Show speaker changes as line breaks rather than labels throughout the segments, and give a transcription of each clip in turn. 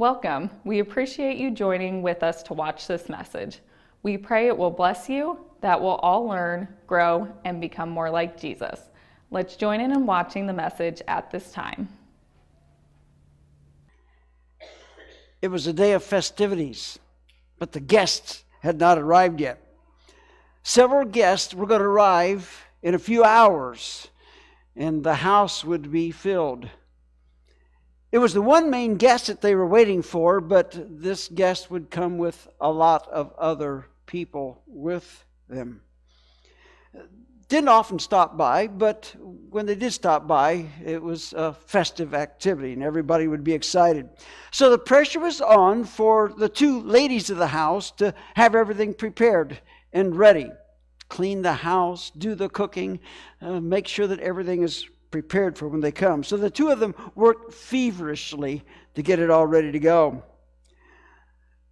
Welcome. We appreciate you joining with us to watch this message. We pray it will bless you, that we'll all learn, grow, and become more like Jesus. Let's join in watching the message at this time.
It was a day of festivities, but the guests had not arrived yet. Several guests were going to arrive in a few hours, and the house would be filled. It was the one main guest that they were waiting for, but this guest would come with a lot of other people with them. Didn't often stop by, but when they did stop by, it was a festive activity and everybody would be excited. So the pressure was on for the two ladies of the house to have everything prepared and ready. Clean the house, do the cooking, make sure that everything is prepared for when they come. So the two of them worked feverishly to get it all ready to go.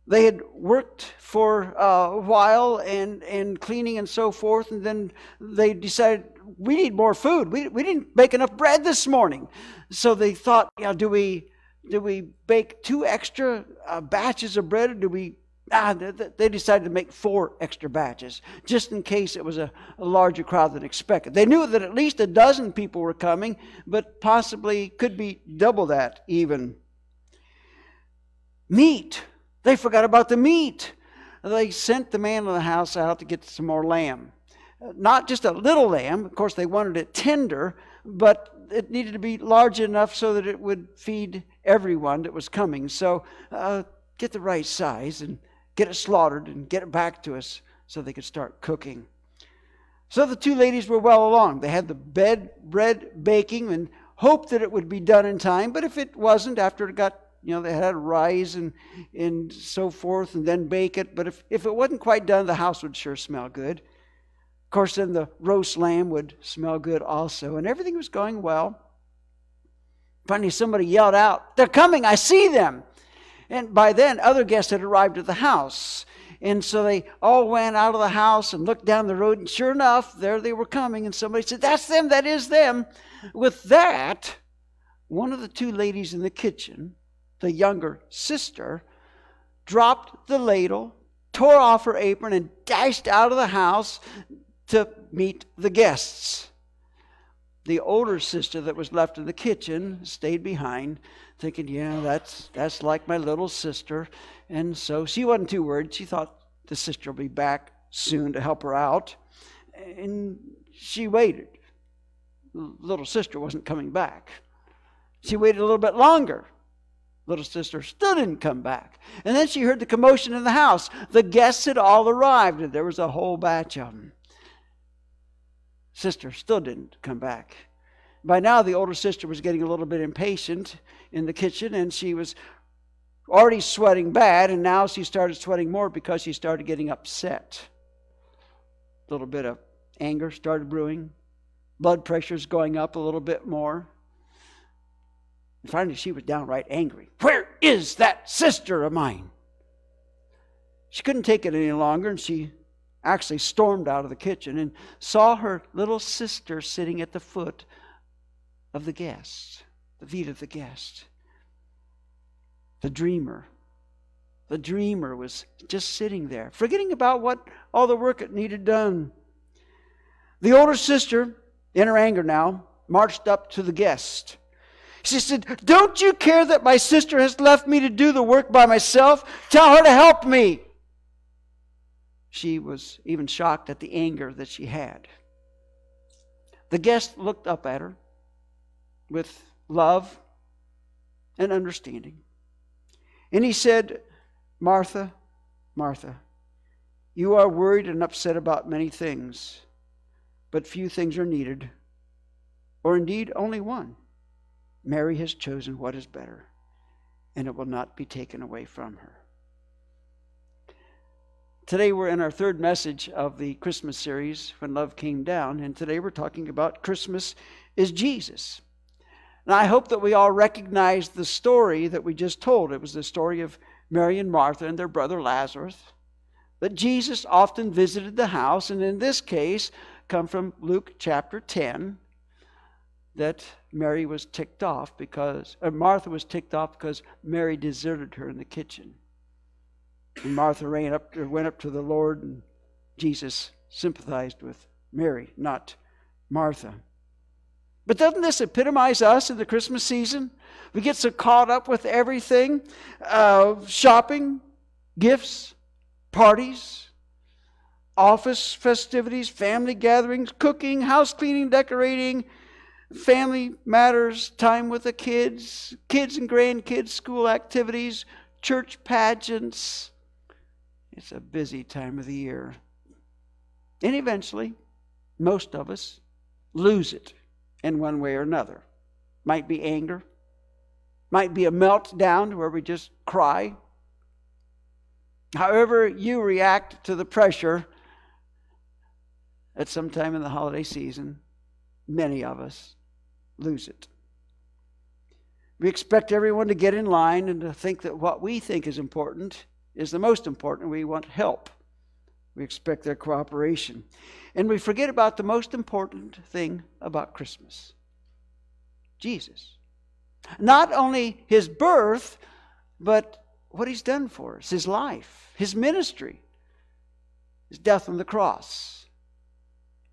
They had worked for a while and cleaning and so forth, and then they decided, we need more food. We didn't bake enough bread this morning. So they thought, do we bake 2 extra batches of bread, or do we... They decided to make 4 extra batches, just in case it was a larger crowd than expected. They knew that at least a dozen people were coming, but possibly could be double that even. Meat. They forgot about the meat. They sent the man of the house out to get some more lamb. Not just a little lamb. Of course, they wanted it tender, but it needed to be large enough so that it would feed everyone that was coming. So get the right size and get it slaughtered and get it back to us so they could start cooking. So the two ladies were well along. They had the bread baking and hoped that it would be done in time. But if it wasn't, after it got, they had to rise and so forth and then bake it. But if it wasn't quite done, the house would sure smell good. Of course, then the roast lamb would smell good also. And everything was going well. Finally, somebody yelled out, "They're coming, I see them." And by then, other guests had arrived at the house. And so they all went out of the house and looked down the road. And sure enough, there they were coming. And somebody said, "That's them, that is them." With that, one of the two ladies in the kitchen, the younger sister, dropped the ladle, tore off her apron, and dashed out of the house to meet the guests. The older sister that was left in the kitchen stayed behind, thinking, that's like my little sister. And so she wasn't too worried. She thought the sister will be back soon to help her out. And she waited. Little sister wasn't coming back. She waited a little bit longer. Little sister still didn't come back. And then she heard the commotion in the house. The guests had all arrived, and there was a whole batch of them. Sister still didn't come back. By now, the older sister was getting a little bit impatient in the kitchen, and she was already sweating bad, and now she started sweating more because she started getting upset. A little bit of anger started brewing. Blood pressure's going up a little bit more. And finally, she was downright angry. "Where is that sister of mine?" She couldn't take it any longer, and she actually stormed out of the kitchen and saw her little sister sitting at the foot of the guest, the feet of the guest. The dreamer was just sitting there, forgetting about what all the work it needed done. The older sister, in her anger now, marched up to the guest. She said, "Don't you care that my sister has left me to do the work by myself? Tell her to help me." She was even shocked at the anger that she had. The guest looked up at her with love and understanding. And he said, "Martha, Martha, you are worried and upset about many things, but few things are needed, or indeed only one. Mary has chosen what is better, and it will not be taken away from her." Today we're in our third message of the Christmas series, When Love Came Down, and today we're talking about Christmas is Jesus. And I hope that we all recognize the story that we just told. It was the story of Mary and Martha and their brother Lazarus. That Jesus often visited the house, and in this case, come from Luke chapter 10. The Lord Jesus, when he was in the house, he said, "Don't you care that my sister has left me to do the work by myself? Tell her to help me." The guests looked up at her with love and understanding. And he said, "Martha, Martha, you are worried and upset about many things, but few things are needed, or indeed only one. Mary has chosen what is better, and it will not be taken away from her." Today we're in our third message of the Christmas series, When Love Came Down, and today we're talking about Christmas is Jesus. And I hope that we all recognize the story that we just told. It was the story of Mary and Martha and their brother Lazarus. That Jesus often visited the house, and in this case, come from Luke chapter 10. that Martha was ticked off because Mary deserted her in the kitchen. And Martha went up to the Lord, and Jesus sympathized with Mary, not Martha. But doesn't this epitomize us in the Christmas season? We get so caught up with everything, shopping, gifts, parties, office festivities, family gatherings, cooking, house cleaning, decorating, family matters, time with the kids and grandkids, school activities, church pageants. It's a busy time of the year. And eventually, most of us lose it in one way or another. Might be anger. Might be a meltdown where we just cry. However you react to the pressure at some time in the holiday season, many of us lose it. We expect everyone to get in line and to think that what we think is important is the most important. We want help. We expect their cooperation. And we forget about the most important thing about Christmas: Jesus. Not only his birth, but what he's done for us, his life, his ministry, his death on the cross,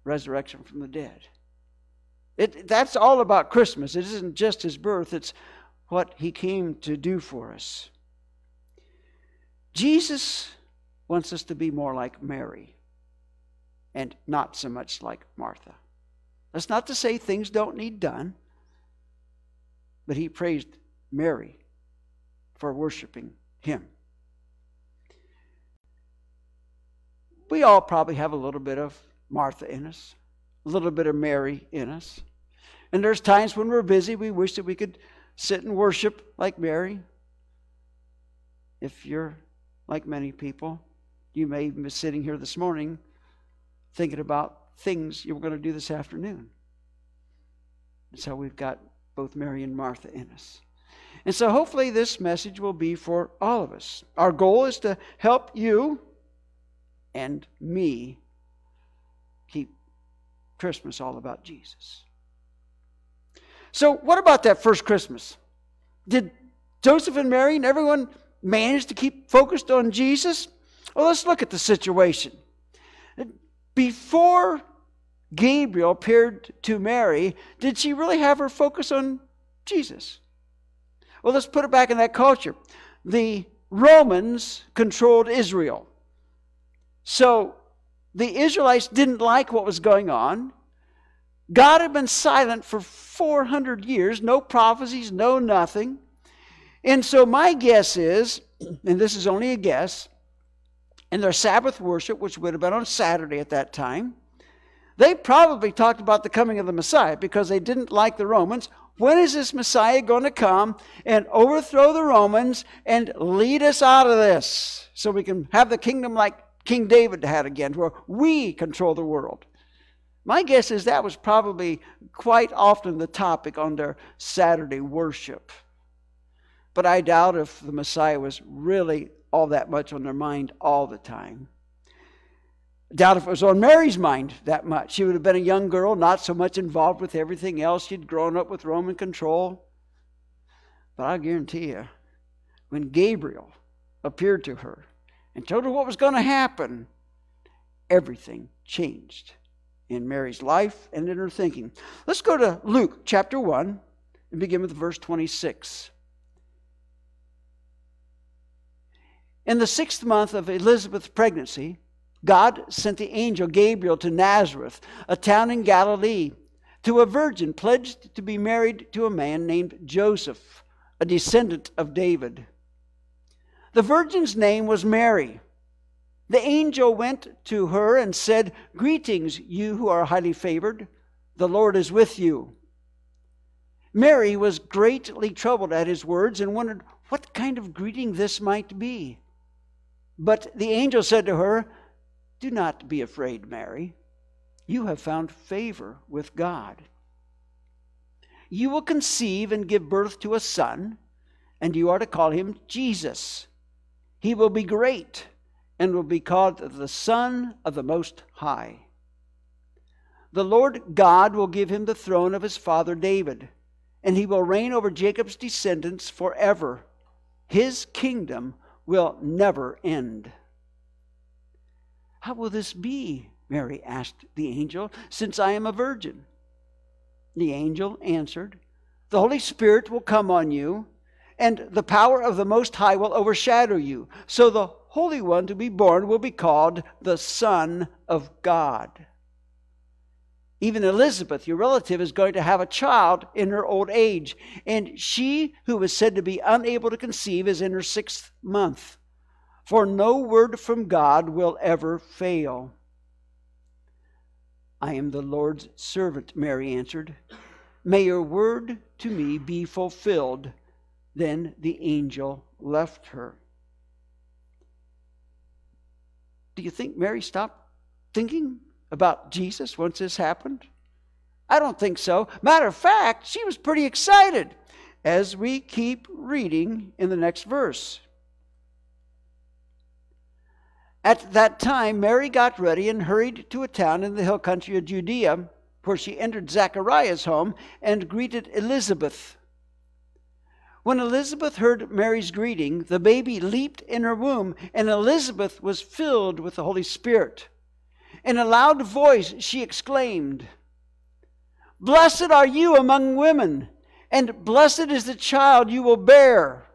resurrection from the dead. That's all about Christmas. It isn't just his birth, it's what he came to do for us. Jesus wants us to be more like Mary and not so much like Martha. That's not to say things don't need done, but he praised Mary for worshiping him. We all probably have a little bit of Martha in us, a little bit of Mary in us. And there's times when we're busy, we wish that we could sit and worship like Mary. If you're like many people, you may even be sitting here this morning thinking about things you were going to do this afternoon. And so we've got both Mary and Martha in us. And so hopefully this message will be for all of us. Our goal is to help you and me keep Christmas all about Jesus. So what about that first Christmas? Did Joseph and Mary and everyone manage to keep focused on Jesus? Well, let's look at the situation. Before Gabriel appeared to Mary, did she really have her focus on Jesus? Well, let's put it back in that culture. The Romans controlled Israel. So the Israelites didn't like what was going on. God had been silent for 400 years, no prophecies, no nothing. And so my guess is, and this is only a guess, in their Sabbath worship, which would have been on Saturday at that time, they probably talked about the coming of the Messiah because they didn't like the Romans. When is this Messiah going to come and overthrow the Romans and lead us out of this so we can have the kingdom like King David had again, where we control the world? My guess is that was probably quite often the topic on their Saturday worship. But I doubt if the Messiah was really all that much on their mind all the time. I doubt if it was on Mary's mind that much. She would have been a young girl, not so much involved with everything else. She'd grown up with Roman control. But I guarantee you, when Gabriel appeared to her and told her what was going to happen, everything changed in Mary's life and in her thinking. Let's go to Luke chapter 1 and begin with verse 26. In the 6th month of Elizabeth's pregnancy, God sent the angel Gabriel to Nazareth, a town in Galilee, to a virgin pledged to be married to a man named Joseph, a descendant of David. The virgin's name was Mary. The angel went to her and said, "Greetings, you who are highly favored. The Lord is with you." Mary was greatly troubled at his words and wondered what kind of greeting this might be. But the angel said to her, "Do not be afraid, Mary. You have found favor with God. You will conceive and give birth to a son, and you are to call him Jesus. He will be great and will be called the Son of the Most High. the Lord God will give him the throne of his father David, and he will reign over Jacob's descendants forever. His kingdom will never end." "How will this be?" Mary asked the angel, "since I am a virgin?" The angel answered, "The Holy Spirit will come on you, and the power of the Most High will overshadow you. So the Holy One to be born will be called the Son of God. Even Elizabeth, your relative, is going to have a child in her old age, and she who was said to be unable to conceive is in her 6th month. For no word from God will ever fail." "I am the Lord's servant," Mary answered. "May your word to me be fulfilled." Then the angel left her. Do you think Mary stopped thinking about Jesus once this happened? I don't think so. Matter of fact, she was pretty excited, as we keep reading in the next verse. "At that time, Mary got ready and hurried to a town in the hill country of Judea, where she entered Zechariah's home and greeted Elizabeth. When Elizabeth heard Mary's greeting, the baby leaped in her womb, and Elizabeth was filled with the Holy Spirit. In a loud voice she exclaimed, 'Blessed are you among women, and blessed is the child you will bear.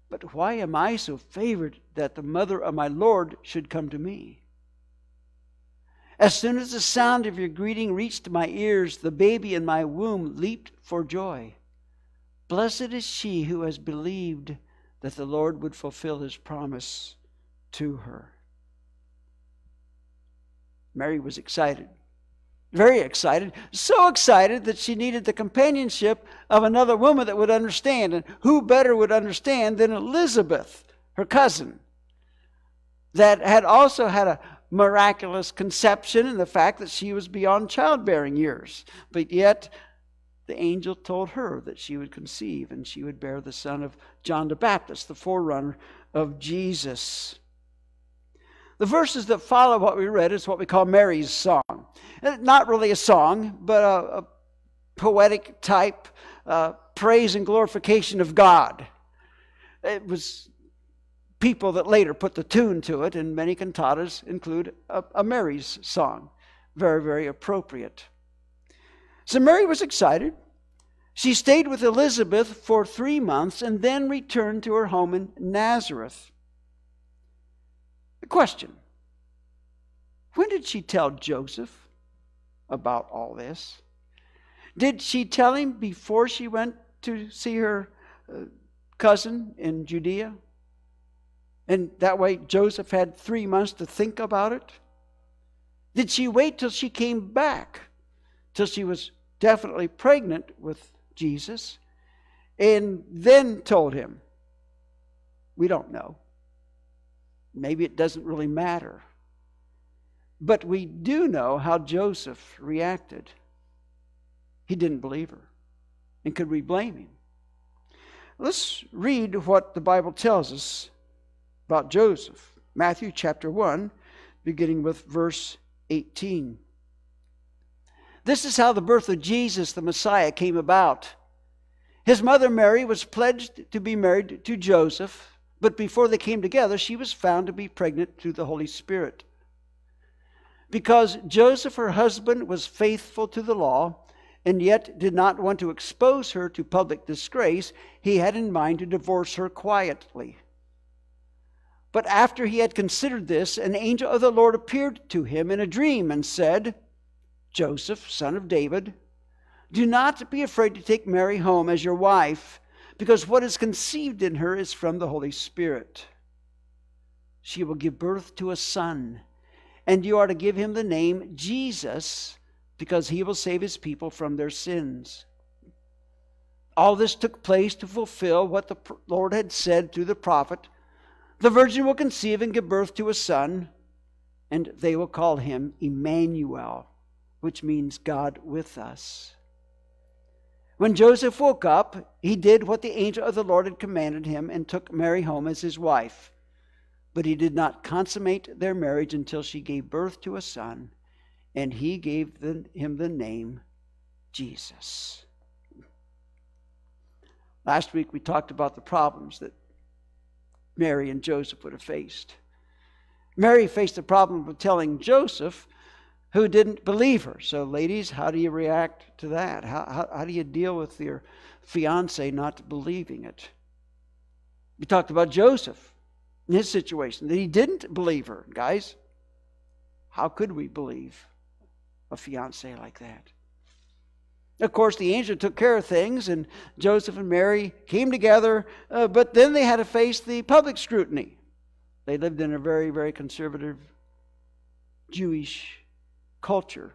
But why am I so favored that the mother of my Lord should come to me? As soon as the sound of your greeting reached my ears, the baby in my womb leaped for joy. Blessed is she who has believed that the Lord would fulfill his promise to her.'" Mary was excited, very excited, so excited that she needed the companionship of another woman that would understand. And who better would understand than Elizabeth, her cousin, that had also had a miraculous conception in the fact that she was beyond childbearing years. But yet the angel told her that she would conceive and she would bear the son of John the Baptist, the forerunner of Jesus. The verses that follow what we read is what we call Mary's song. Not really a song, but a poetic type praise and glorification of God. It was people that later put the tune to it, and many cantatas include a Mary's song. Very, very appropriate. So Mary was excited. She stayed with Elizabeth for 3 months and then returned to her home in Nazareth. The question: when did she tell Joseph about all this? Did she tell him before she went to see her cousin in Judea? And that way Joseph had 3 months to think about it? Did she wait till she came back, till she was definitely pregnant with Jesus, and then told him? We don't know. Maybe it doesn't really matter. But we do know how Joseph reacted. He didn't believe her. And could we blame him? Let's read what the Bible tells us about Joseph. Matthew chapter 1, beginning with verse 18. This is how the birth of Jesus, the Messiah, came about. His mother Mary was pledged to be married to Joseph, but before they came together, she was found to be pregnant through the Holy Spirit. Because Joseph, her husband, was faithful to the law, and yet did not want to expose her to public disgrace, he had in mind to divorce her quietly. But after he had considered this, an angel of the Lord appeared to him in a dream and said, "Joseph, son of David, do not be afraid to take Mary home as your wife, because what is conceived in her is from the Holy Spirit. She will give birth to a son, and you are to give him the name Jesus, because he will save his people from their sins." All this took place to fulfill what the Lord had said through the prophet, "The virgin will conceive and give birth to a son, and they will call him Immanuel," which means God with us. When Joseph woke up, he did what the angel of the Lord had commanded him and took Mary home as his wife. But he did not consummate their marriage until she gave birth to a son, and he gave him the name Jesus. Last week we talked about the problems that Mary and Joseph would have faced. Mary faced the problem of telling Joseph, who didn't believe her. So ladies, how do you react to that? How do you deal with your fiance not believing it? We talked about Joseph in his situation, that he didn't believe her. Guys, how could we believe a fiance like that? Of course, the angel took care of things, and Joseph and Mary came together, but then they had to face the public scrutiny. They lived in a very, very conservative Jewish culture,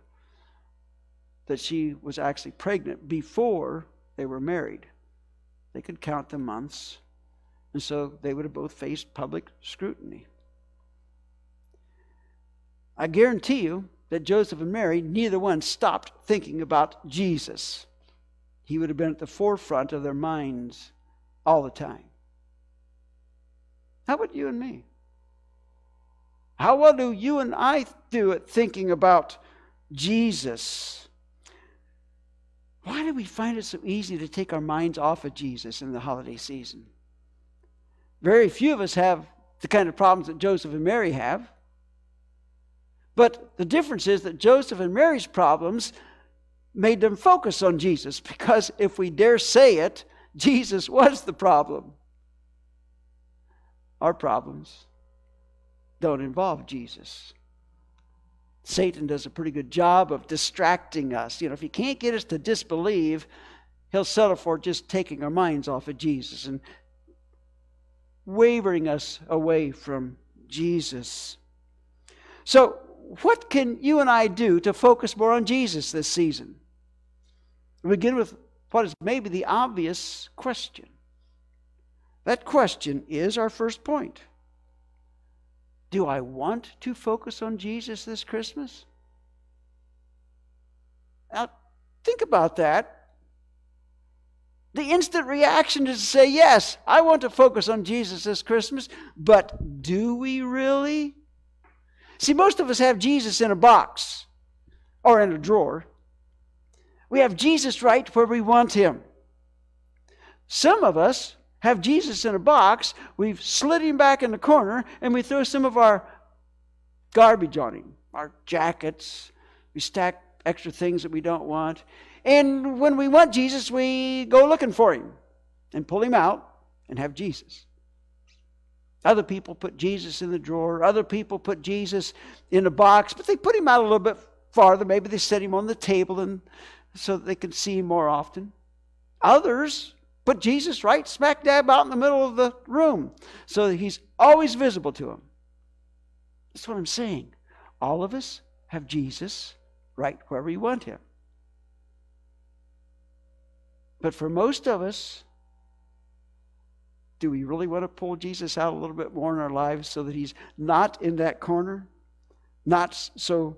that she was actually pregnant before they were married. They could count the months, and so they would have both faced public scrutiny. I guarantee you that Joseph and Mary, neither one stopped thinking about Jesus. He would have been at the forefront of their minds all the time. How about you and me? How well do you and I do at thinking about Jesus? Why do we find it so easy to take our minds off of Jesus in the holiday season? Very few of us have the kind of problems that Joseph and Mary have. But the difference is that Joseph and Mary's problems made them focus on Jesus, because if we dare say it, Jesus was the problem. Our problems don't involve Jesus. Satan does a pretty good job of distracting us. If he can't get us to disbelieve, he'll settle for just taking our minds off of Jesus and wavering us away from Jesus. So, what can you and I do to focus more on Jesus this season? We begin with what is maybe the obvious question. That question is our first point. Do I want to focus on Jesus this Christmas? Now, think about that. The instant reaction is to say, yes, I want to focus on Jesus this Christmas, but do we really? See, most of us have Jesus in a box or in a drawer. We have Jesus right where we want him. Some of us have Jesus in a box, we've slid him back in the corner, and we throw some of our garbage on him, our jackets. We stack extra things that we don't want. And when we want Jesus, we go looking for him and pull him out and have Jesus. Other people put Jesus in the drawer. Other people put Jesus in a box, but they put him out a little bit farther. Maybe they set him on the table and so that they can see him more often. Others put Jesus right smack dab out in the middle of the room so that he's always visible to them. That's what I'm saying. All of us have Jesus right where we want him. But for most of us, do we really want to pull Jesus out a little bit more in our lives so that he's not in that corner, not so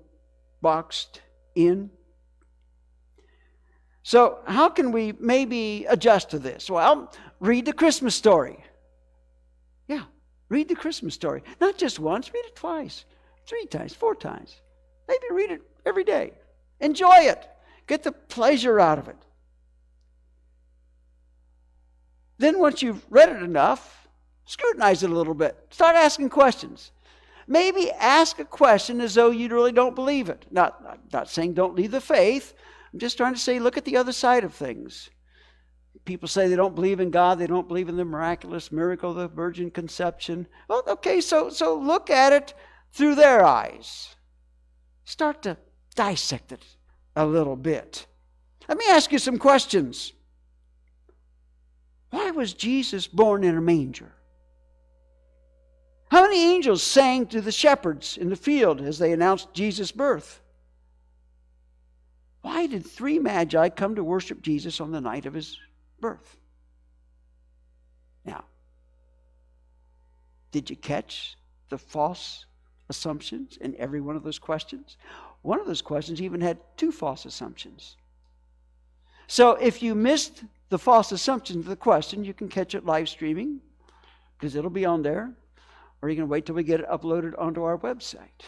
boxed in? So how can we maybe adjust to this? Well, read the Christmas story. Yeah, read the Christmas story. Not just once, read it twice, 3 times, 4 times. Maybe read it every day. Enjoy it. Get the pleasure out of it. Then once you've read it enough, scrutinize it a little bit. Start asking questions. Maybe ask a question as though you really don't believe it. Not saying don't leave the faith. I'm just trying to say look at the other side of things. People say they don't believe in God. They don't believe in the miraculous miracle of the virgin conception. Well, okay, so look at it through their eyes. Start to dissect it a little bit. Let me ask you some questions. Why was Jesus born in a manger? How many angels sang to the shepherds in the field as they announced Jesus' birth? Why did 3 magi come to worship Jesus on the night of his birth? Now, did you catch the false assumptions in every one of those questions? One of those questions even had 2 false assumptions. So if you missed the false assumptions of the question, you can catch it live streaming because it'll be on there, or you can wait till we get it uploaded onto our website.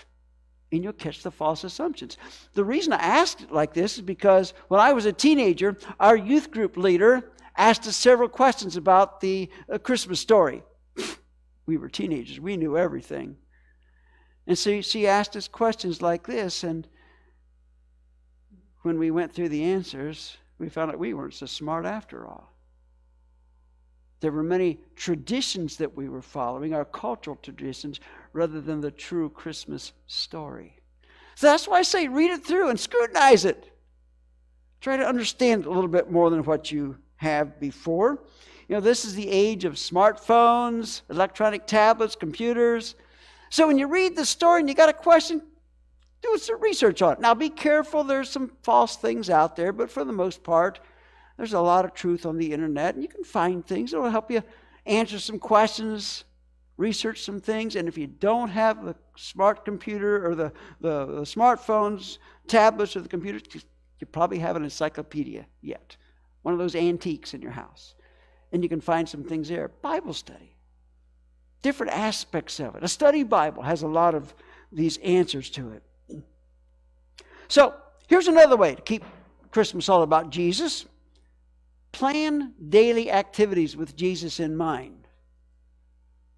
and you'll catch the false assumptions. The reason I asked it like this is because when I was a teenager, our youth group leader asked us several questions about the Christmas story. We were teenagers. We knew everything. And so she asked us questions like this, and when we went through the answers, we found out we weren't so smart after all. There were many traditions that we were following, our cultural traditions, rather than the true Christmas story. So that's why I say read it through and scrutinize it. Try to understand a little bit more than what you have before. You know, this is the age of smartphones, electronic tablets, computers. So when you read the story and you got a question, do some research on it. Now be careful, there's some false things out there, but for the most part, there's a lot of truth on the internet, and you can find things that will help you answer some questions, research some things. And if you don't have the smart computer or the smartphones, tablets, or the computers, you probably have an encyclopedia yet. One of those antiques in your house. And you can find some things there. Bible study. Different aspects of it. A study Bible has a lot of these answers to it. So, here's another way to keep Christmas all about Jesus. Plan daily activities with Jesus in mind.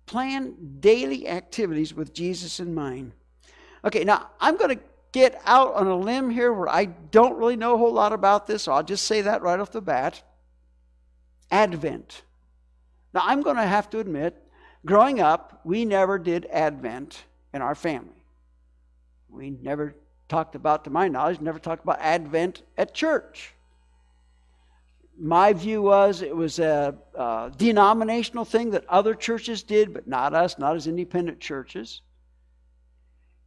Plan daily activities with Jesus in mind. Okay, now I'm going to get out on a limb here where I don't really know a whole lot about this, so I'll just say that right off the bat. Advent. Now I'm going to have to admit, growing up, we never did Advent in our family. We never talked about, to my knowledge, never talked about Advent at church. My view was it was a denominational thing that other churches did, but not us, not as independent churches.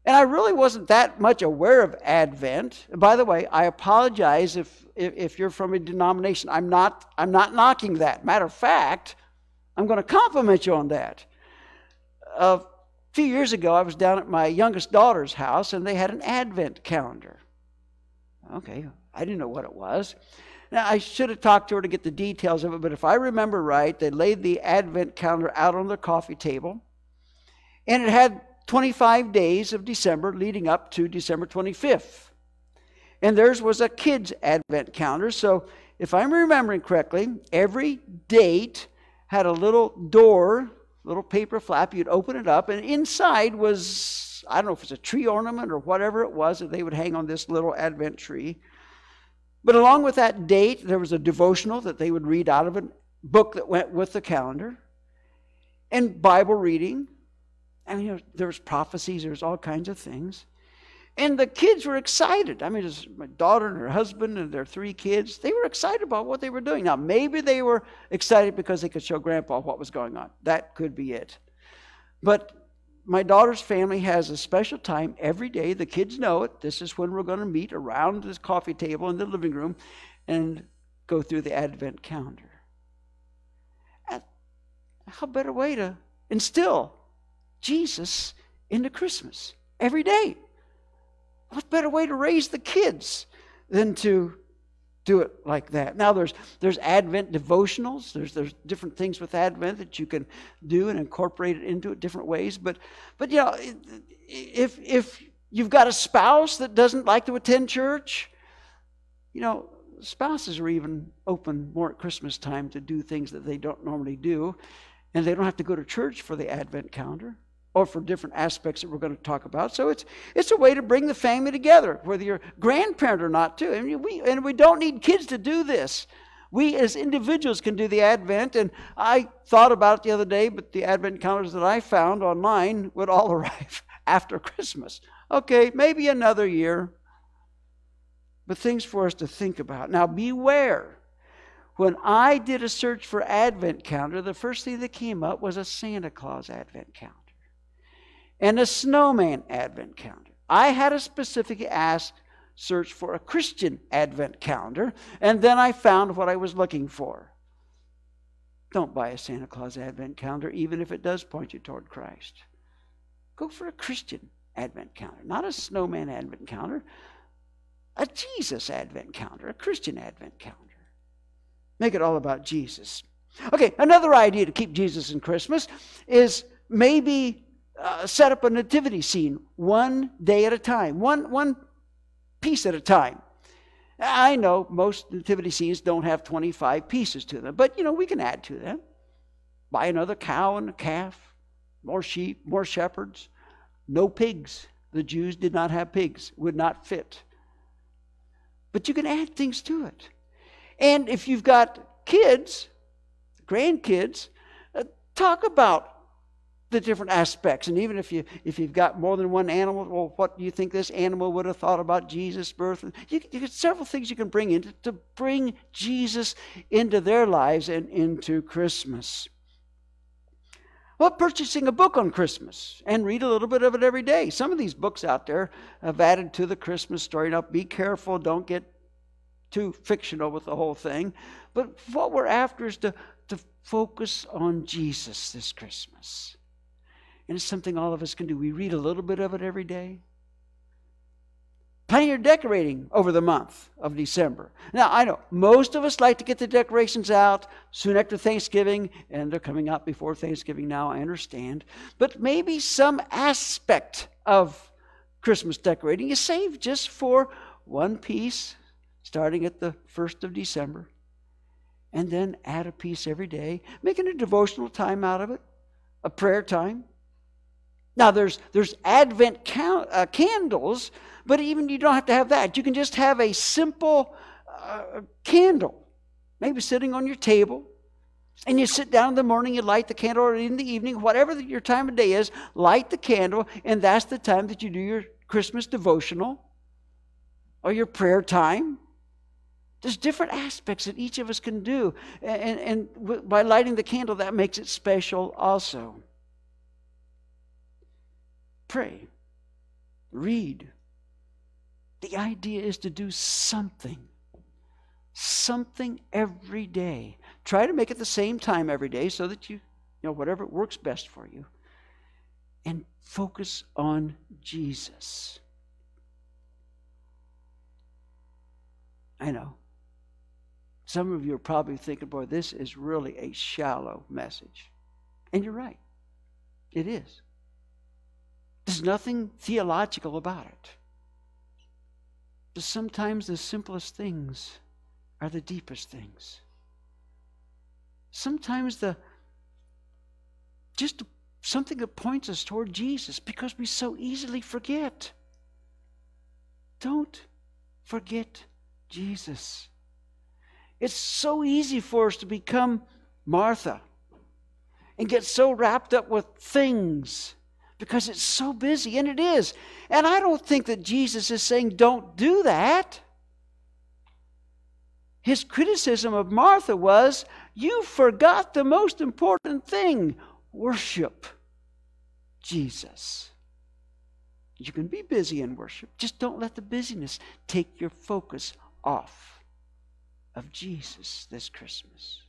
And I really wasn't that much aware of Advent. And by the way, I apologize if you're from a denomination. I'm not knocking that. Matter of fact, I'm going to compliment you on that. A few years ago, I was down at my youngest daughter's house, and they had an Advent calendar. Okay, I didn't know what it was. Now, I should have talked to her to get the details of it, but if I remember right, they laid the Advent calendar out on their coffee table, and it had 25 days of December leading up to December 25th. And theirs was a kid's Advent calendar, so if I'm remembering correctly, every date had a little door, little paper flap. You'd open it up, and inside was, I don't know if it's a tree ornament or whatever it was that they would hang on this little Advent tree. But along with that date, there was a devotional that they would read out of a book that went with the calendar, and Bible reading. I mean, there was prophecies, there was all kinds of things. And the kids were excited. I mean, it was my daughter and her husband and their 3 kids. They were excited about what they were doing. Now, maybe they were excited because they could show Grandpa what was going on. That could be it. But my daughter's family has a special time every day. The kids know it. This is when we're going to meet around this coffee table in the living room and go through the Advent calendar. And how better way to instill Jesus into Christmas every day? What better way to raise the kids than to do it like that? Now there's Advent devotionals. There's different things with Advent that you can do and incorporate it into it different ways. But you know, if you've got a spouse that doesn't like to attend church, you know, spouses are even open more at Christmas time to do things that they don't normally do, and they don't have to go to church for the Advent calendar or for different aspects that we're going to talk about. So it's a way to bring the family together, whether you're a grandparent or not, too. I mean, we don't need kids to do this. We as individuals can do the Advent, and I thought about it the other day, but the Advent calendars that I found online would all arrive after Christmas. Okay, maybe another year, but things for us to think about. Now, beware. When I did a search for Advent calendar, the first thing that came up was a Santa Claus Advent calendar and a snowman Advent calendar. I had a specific search for a Christian Advent calendar, and then I found what I was looking for. Don't buy a Santa Claus Advent calendar, even if it does point you toward Christ. Go for a Christian Advent calendar, not a snowman Advent calendar, a Jesus Advent calendar, a Christian Advent calendar. Make it all about Jesus. Okay, another idea to keep Jesus in Christmas is maybe set up a nativity scene one day at a time, one piece at a time. I know most nativity scenes don't have 25 pieces to them, but we can add to them. Buy another cow and a calf, more sheep, more shepherds, no pigs. The Jews did not have pigs, would not fit. But you can add things to it. And if you've got kids, grandkids, talk about the different aspects. And even if you've got more than one animal, well, what do you think this animal would have thought about Jesus' birth? You get several things you can bring in to bring Jesus into their lives and into Christmas. Well, purchasing a book on Christmas and read a little bit of it every day. Some of these books out there have added to the Christmas story. Now, be careful, don't get too fictional with the whole thing. But what we're after is to focus on Jesus this Christmas. And it's something all of us can do. We read a little bit of it every day. Plan your decorating over the month of December. Now, I know most of us like to get the decorations out soon after Thanksgiving, and they're coming out before Thanksgiving now, I understand. But maybe some aspect of Christmas decorating you save just for one piece starting at the 1st of December, and then add a piece every day, making a devotional time out of it, a prayer time. Now, there's Advent candles, but even you don't have to have that. You can just have a simple candle, maybe sitting on your table, and you sit down in the morning, you light the candle, or in the evening, whatever your time of day is, light the candle, and that's the time that you do your Christmas devotional or your prayer time. There's different aspects that each of us can do, and by lighting the candle, that makes it special also. Pray. Read. The idea is to do something every day. Try to make it the same time every day so that you whatever works best for you. And focus on Jesus. I know. Some of you are probably thinking, boy, this is really a shallow message. And you're right. It is. There's nothing theological about it. But sometimes the simplest things are the deepest things. Sometimes just something that points us toward Jesus, because we so easily forget. Don't forget Jesus. It's so easy for us to become Martha and get so wrapped up with things because it's so busy, and it is. And I don't think that Jesus is saying don't do that. His criticism of Martha was, you forgot the most important thing, worship Jesus. You can be busy in worship. Just don't let the busyness take your focus off of Jesus this Christmas.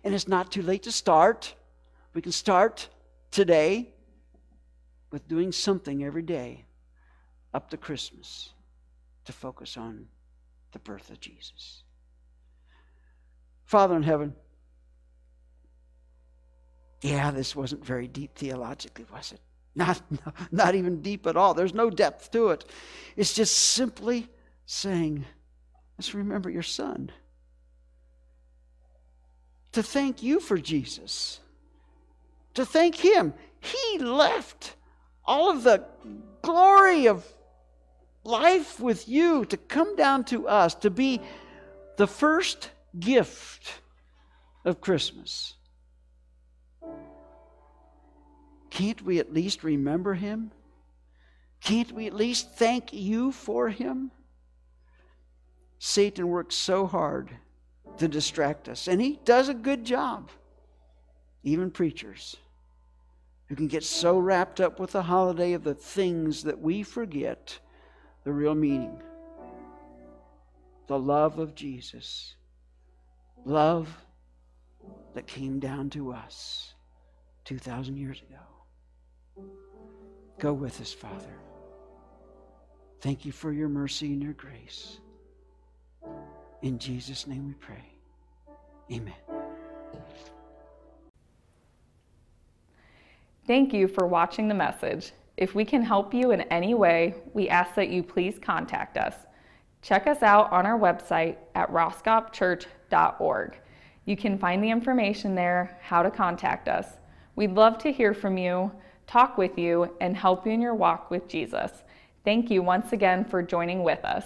And it's not too late to start. We can start today with doing something every day up to Christmas to focus on the birth of Jesus. Father in heaven, this wasn't very deep theologically, was it? Not even deep at all. There's no depth to it. It's just simply saying, let's remember your Son. To thank you for Jesus. To thank Him. He left all of the glory of life with you to come down to us, to be the first gift of Christmas. Can't we at least remember Him? Can't we at least thank you for Him? Satan works so hard to distract us, and he does a good job. Even preachers who can get so wrapped up with the holiday of the things that we forget the real meaning. The love of Jesus. Love that came down to us 2,000 years ago. Go with us, Father. Thank you for your mercy and your grace. In Jesus' name we pray. Amen.
Thank you for watching the message. If we can help you in any way, we ask that you please contact us. Check us out on our website at roscopchurch.org. You can find the information there, how to contact us. We'd love to hear from you, talk with you, and help you in your walk with Jesus. Thank you once again for joining with us.